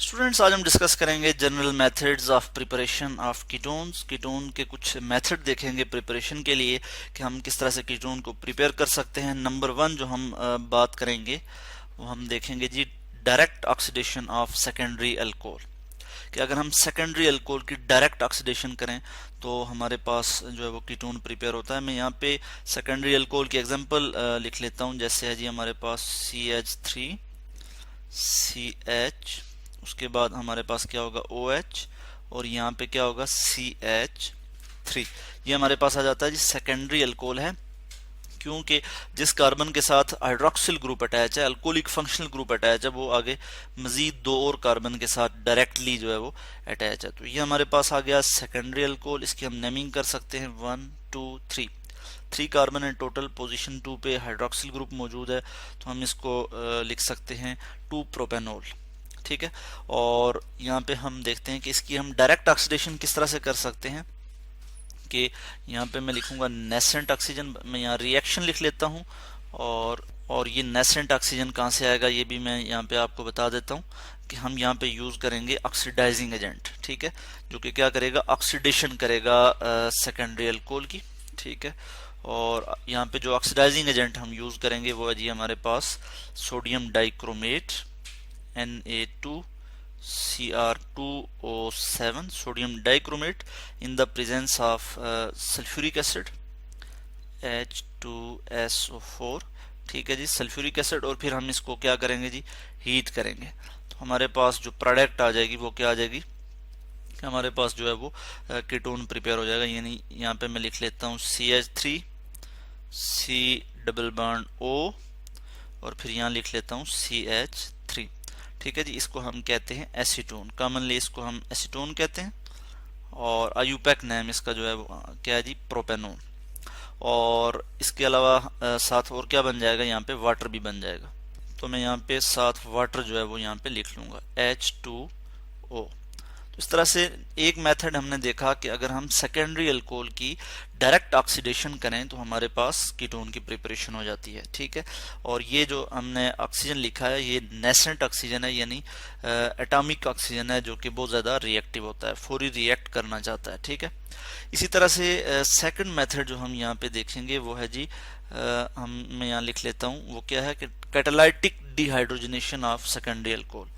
Students, आज हम discuss करेंगे general methods of preparation of ketones. Ketone के कुछ मेथड देखेंगे प्रिपरेशन के लिए कि हम किस तरह से कीटोन को प्रिपेयर कर सकते हैं। नंबर वन जो हम बात करेंगे वो हम देखेंगे जी, direct oxidation of secondary alcohol. कि अगर हम सेकेंडरी अल्कोहल की डायरेक्ट ऑक्सीडेशन करें तो हमारे पास जो है वो कीटोन प्रिपेयर होता है। मैं यहाँ पे सेकेंडरी अल्कोहल की एग्जांपल लिख लेता हूँ। जैसे है जी हमारे पास CH3 CH, उसके बाद हमारे पास क्या होगा OH, और यहाँ पे क्या होगा CH3। ये हमारे पास आ जाता है जी सेकेंडरी अल्कोहल है, क्योंकि जिस कार्बन के साथ हाइड्रोक्सिल ग्रुप अटैच है, अल्कोहलिक फंक्शनल ग्रुप अटैच है, वो आगे मजीद दो और कार्बन के साथ डायरेक्टली जो है वो अटैच है। तो ये हमारे पास आ गया सेकेंडरी अल्कोहल। इसकी हम नेमिंग कर सकते हैं 1 2 3। 3 कार्बन है टोटल, पोजीशन 2 पे हाइड्रोक्सिल ग्रुप मौजूद है, तो हम इसको लिख सकते हैं 2 प्रोपेनॉल। ठीक है। और यहाँ पे हम देखते हैं कि इसकी हम डायरेक्ट ऑक्सीडेशन किस तरह से कर सकते हैं। कि यहाँ पे मैं लिखूंगा नेसेंट ऑक्सीजन, मैं यहाँ रिएक्शन लिख लेता हूँ। और ये नेसेंट ऑक्सीजन कहाँ से आएगा ये भी मैं यहाँ पे आपको बता देता हूँ कि हम यहाँ पे यूज करेंगे ऑक्सीडाइजिंग एजेंट। ठीक है, जो कि क्या करेगा, ऑक्सीडेशन करेगा सेकेंडरी अल्कोहल की। ठीक है। और यहाँ पे जो ऑक्सीडाइजिंग एजेंट हम यूज करेंगे वो है जी हमारे पास sodium dichromate Na2Cr2O7, sodium dichromate in the presence of sulfuric acid H2SO4। ठीक है जी, सल्फ्यूरिक एसिड। और फिर हम इसको क्या करेंगे जी, हीट करेंगे। तो हमारे पास जो प्रोडक्ट आ जाएगी वो क्या आ जाएगी, कि हमारे पास जो है वो कीटोन प्रिपेयर हो जाएगा। यानी यहाँ पे मैं लिख लेता हूँ CH3 C double bond O, और फिर यहाँ लिख लेता हूँ CH3। ठीक है जी, इसको हम कहते हैं एसीटोन, कॉमनली इसको हम एसीटोन कहते हैं। और आयुपैक नेम इसका जो है वो क्या है जी, प्रोपेनोन। और इसके अलावा साथ और क्या बन जाएगा, यहाँ पे वाटर भी बन जाएगा। तो मैं यहाँ पे साथ वाटर जो है वो यहाँ पे लिख लूंगा H2O। तो इस तरह से एक मेथड हमने देखा कि अगर हम सेकेंडरी अल्कोहल की डायरेक्ट ऑक्सीडेशन करें तो हमारे पास कीटोन की प्रिपरेशन हो जाती है। ठीक है। और ये जो हमने ऑक्सीजन लिखा है ये नेसेंट ऑक्सीजन है, यानी एटॉमिक ऑक्सीजन है, जो कि बहुत ज़्यादा रिएक्टिव होता है, फौरी रिएक्ट करना चाहता है। ठीक है। इसी तरह से सेकंड मेथड जो हम यहाँ पे देखेंगे वो है जी, मैं यहाँ लिख लेता हूँ, वो क्या है कि catalytic dehydrogenation of secondary alcohol.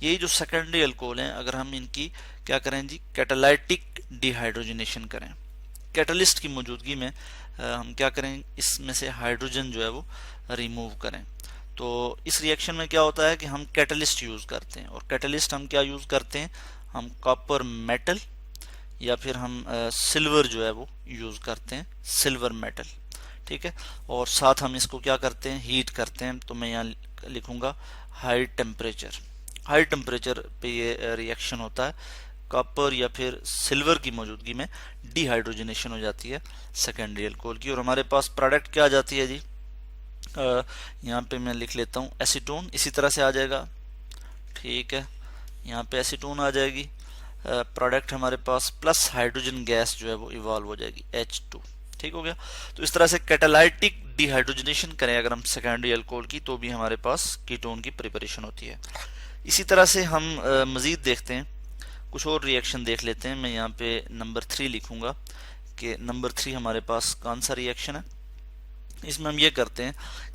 यही जो सेकेंडरी अल्कोहल हैं, अगर हम इनकी क्या करें जी, कैटालाइटिक डिहाइड्रोजनेशन करें, कैटलिस्ट की मौजूदगी में हम क्या करें, इसमें से हाइड्रोजन जो है वो रिमूव करें। तो इस रिएक्शन में क्या होता है कि हम कैटलिस्ट यूज करते हैं। और कैटलिस्ट हम क्या यूज करते हैं, हम कॉपर मेटल या फिर हम सिल्वर जो है वो यूज करते हैं, सिल्वर मेटल। ठीक है। और साथ हम इसको क्या करते हैं, हीट करते हैं। तो मैं यहाँ लिखूंगा हाई टेम्परेचर। हाई टेम्परेचर पे ये रिएक्शन होता है, कॉपर या फिर सिल्वर की मौजूदगी में डिहाइड्रोजनेशन हो जाती है सेकेंडरी अल्कोहल की। और हमारे पास प्रोडक्ट क्या आ जाती है जी, यहाँ पे मैं लिख लेता हूँ एसीटोन। इसी तरह से आ जाएगा। ठीक है, यहाँ पे एसीटोन आ जाएगी। प्रोडक्ट हमारे पास प्लस हाइड्रोजन गैस जो है वो इवॉल्व हो जाएगी H2। ठीक हो गया। तो इस तरह से कैटालाइटिक डिहाइड्रोजनेशन करें अगर हम सेकेंडरी अल्कोहल की, तो भी हमारे पास कीटोन की प्रिपरेशन होती है। इसी तरह से हम मजीद देखते हैं, कुछ और रिएक्शन देख लेते हैं। मैं यहाँ पे नंबर 3 लिखूंगा कि नंबर 3 हमारे पास कौन सा रिएक्शन है। इसमें हम ये करते हैं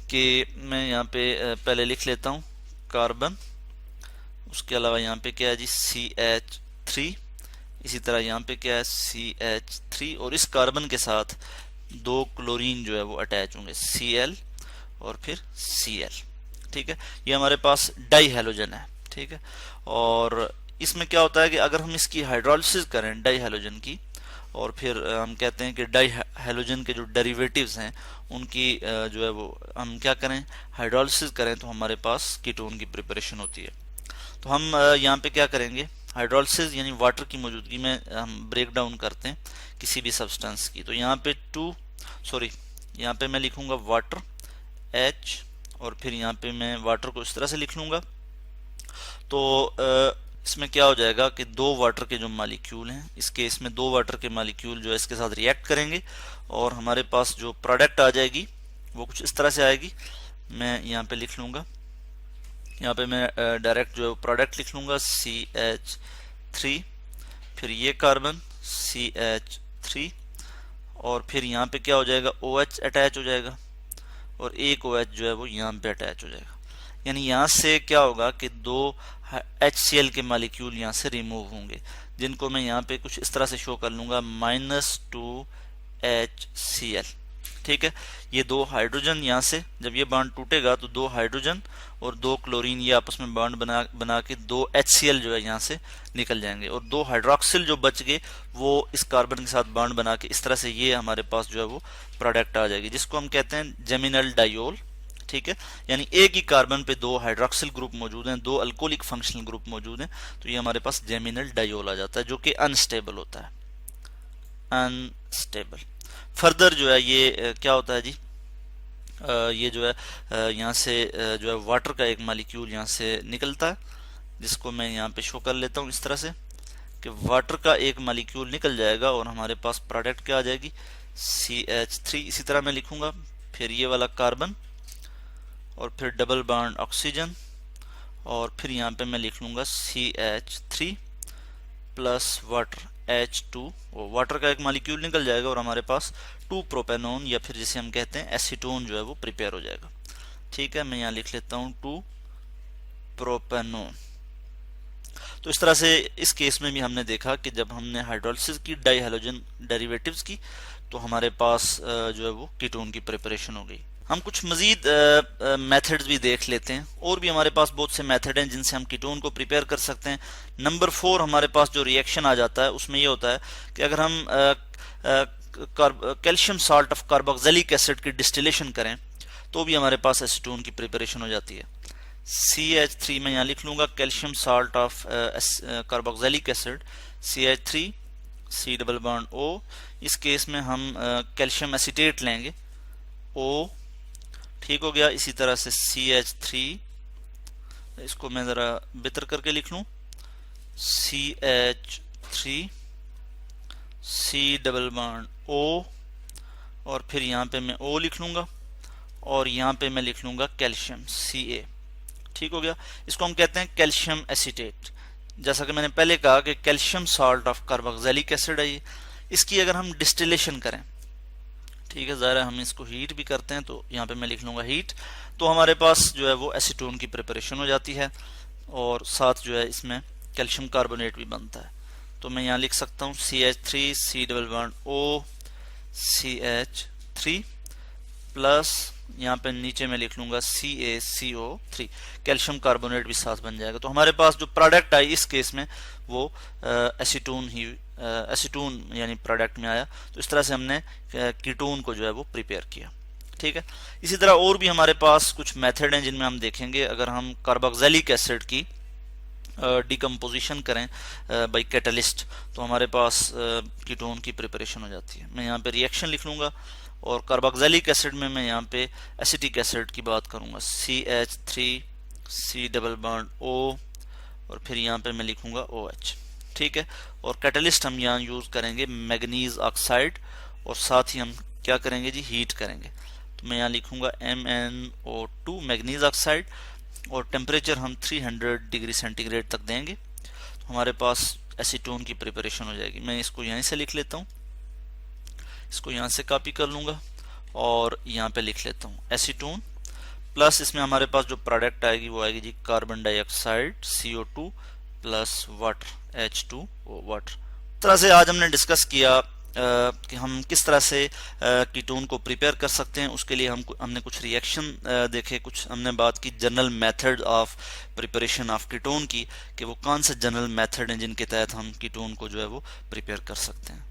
कि मैं यहाँ पे पहले लिख लेता हूँ कार्बन, उसके अलावा यहाँ पे क्या है जी CH3, इसी तरह यहाँ पे क्या है CH3, और इस कार्बन के साथ 2 क्लोरीन जो है वो अटैच होंगे Cl और फिर Cl। ठीक है, ये हमारे पास डाई हैलोजन है। ठीक है। और इसमें क्या होता है कि अगर हम इसकी हाइड्रोलिसिस करें डाई हैलोजन की, और फिर हम कहते हैं कि डाई हैलोजन के जो डेरिवेटिव्स हैं उनकी जो है वो हम क्या करें, हाइड्रोलिसिस करें, तो हमारे पास कीटोन की प्रिपरेशन होती है। तो हम यहाँ पे क्या करेंगे, हाइड्रोलिसिस यानी वाटर की मौजूदगी में हम ब्रेक डाउन करते हैं किसी भी सब्सटेंस की। तो यहाँ पे यहाँ पे मैं लिखूंगा वाटर H, और फिर यहाँ पे मैं वाटर को इस तरह से लिख लूंगा। तो इसमें क्या हो जाएगा कि 2 वाटर के जो मालिक्यूल हैं, इस केस में 2 वाटर के मालिक्यूल जो है इसके साथ रिएक्ट करेंगे, और हमारे पास जो प्रोडक्ट आ जाएगी वो कुछ इस तरह से आएगी। मैं यहाँ पे लिख लूंगा यहाँ पे मैं डायरेक्ट जो प्रोडक्ट लिख लूँगा CH3, फिर ये कार्बन CH3, और फिर यहाँ पे क्या हो जाएगा, OH अटैच हो जाएगा, और एक OH जो है वो यहाँ पे अटैच हो जाएगा। यानी यहाँ से क्या होगा कि दो HCl के मालिक्यूल यहाँ से रिमूव होंगे, जिनको मैं यहाँ पे कुछ इस तरह से शो कर लूँगा -2HCl। ठीक है, ये दो हाइड्रोजन यहाँ से जब ये बॉन्ड टूटेगा तो दो हाइड्रोजन और दो क्लोरीन ये आपस में बॉन्ड बना के दो HCl जो है यहाँ से निकल जाएंगे, और दो हाइड्रोक्सिल जो बच गए वो इस कार्बन के साथ बॉन्ड बना के इस तरह से ये हमारे पास जो है वो प्रोडक्ट आ जाएगी, जिसको हम कहते हैं जेमिनल डायोल। ठीक है, यानी एक ही कार्बन पे दो हाइड्रोक्सिल ग्रुप मौजूद हैं, दो अल्कोहलिक फंक्शनल ग्रुप मौजूद हैं, तो ये हमारे पास जेमिनल डायोल आ जाता है, जो कि अनस्टेबल होता है, अनस्टेबल। फर्दर जो है ये क्या होता है जी, ये जो है यहाँ से जो है वाटर का एक मालिक्यूल यहाँ से निकलता है, जिसको मैं यहाँ पे शो कर लेता हूँ इस तरह से कि वाटर का एक मालिक्यूल निकल जाएगा और हमारे पास प्रोडक्ट क्या आ जाएगी, CH3। इसी तरह मैं लिखूंगा, फिर ये वाला कार्बन और फिर डबल बॉन्ड ऑक्सीजन, और फिर यहाँ पे मैं लिख लूँगा CH3 plus water H2, water का एक मालिक्यूल निकल जाएगा और हमारे पास 2 प्रोपेनोन या फिर जिसे हम कहते हैं एसीटोन जो है वो प्रिपेयर हो जाएगा। ठीक है, मैं यहाँ लिख लेता हूँ 2 प्रोपेनोन। तो इस तरह से इस केस में भी हमने देखा कि जब हमने हाइड्रोलिसिस की डाई हैलोजन डेरिवेटिव्स की तो हमारे पास जो है वो कीटोन की प्रिपरेशन हो गई। हम कुछ मजीद मेथड्स भी देख लेते हैं, और भी हमारे पास बहुत से मेथड हैं जिनसे हम कीटोन को प्रिपेयर कर सकते हैं। नंबर 4 हमारे पास जो रिएक्शन आ जाता है उसमें ये होता है कि अगर हम calcium salt of carboxylic acid की डिस्टिलेशन करें तो भी हमारे पास एसीटोन की प्रिपरेशन हो जाती है। CH3 में यहाँ लिख लूँगा calcium salt of carboxylic acid CH3 C double bond O। इस केस में हम कैल्शियम एसीटेट लेंगे O। ठीक हो गया। इसी तरह से CH3, इसको मैं ज़रा बेहतर करके लिख लूँ, CH3 C double bond O, और फिर यहाँ पे मैं O लिख लूँगा और यहाँ पे मैं लिख लूँगा कैल्शियम Ca। ठीक हो गया। इसको हम कहते हैं कैल्शियम एसीटेट। जैसा कि मैंने पहले कहा कि calcium salt of carboxylic acid है ये, इसकी अगर हम डिस्टिलेशन करें, ठीक है, ज़रा हम इसको हीट भी करते हैं, तो यहाँ पे मैं लिख लूँगा हीट, तो हमारे पास जो है वो एसीटोन की प्रिपरेशन हो जाती है और साथ जो है इसमें कैल्शियम कार्बोनेट भी बनता है। तो मैं यहाँ लिख सकता हूँ CH3 C double bond O CH3 plus यहाँ पे नीचे मैं लिख लूँगा CaCO3, कैल्शियम कार्बोनेट भी साथ बन जाएगा। तो हमारे पास जो प्रोडक्ट आई इस केस में वो एसीटोन यानी प्रोडक्ट में आया। तो इस तरह से हमने कीटोन को जो है वो प्रिपेयर किया। ठीक है, इसी तरह और भी हमारे पास कुछ मेथड हैं जिनमें हम देखेंगे। अगर हम कार्बोक्सिलिक एसिड की डिकम्पोजिशन करें बाय कैटलिस्ट तो हमारे पास कीटोन की प्रिपरेशन हो जाती है। मैं यहाँ पे रिएक्शन लिख लूँगा और कार्बोक्सिलिक एसिड में मैं यहाँ पे एसिटिक एसिड की बात करूँगा CH3 C double bond O, और फिर यहाँ पे मैं लिखूँगा OH। ठीक है, और कैटलिस्ट हम यहाँ यूज़ करेंगे मैग्नीज ऑक्साइड, और साथ ही हम क्या करेंगे जी, हीट करेंगे। तो मैं यहाँ लिखूँगा MnO2 मैग्नीज ऑक्साइड, और टेम्परेचर हम 300 डिग्री सेंटीग्रेड तक देंगे तो हमारे पास एसीटोन की प्रिपरेशन हो जाएगी। मैं इसको यहीं से लिख लेता हूँ, इसको यहाँ से कॉपी कर लूँगा और यहाँ पे लिख लेता हूँ एसीटोन प्लस इसमें हमारे पास जो प्रोडक्ट आएगी वो आएगी जी carbon dioxide CO2 plus water H2O water. इस तरह से आज हमने डिस्कस किया कि हम किस तरह से कीटोन को प्रिपेयर कर सकते हैं। उसके लिए हमने कुछ रिएक्शन देखे, कुछ हमने बात की general method of preparation of ketone की, कि वो कौन से जनरल मेथड हैं जिनके तहत हम कीटोन को जो है वो प्रिपेयर कर सकते हैं।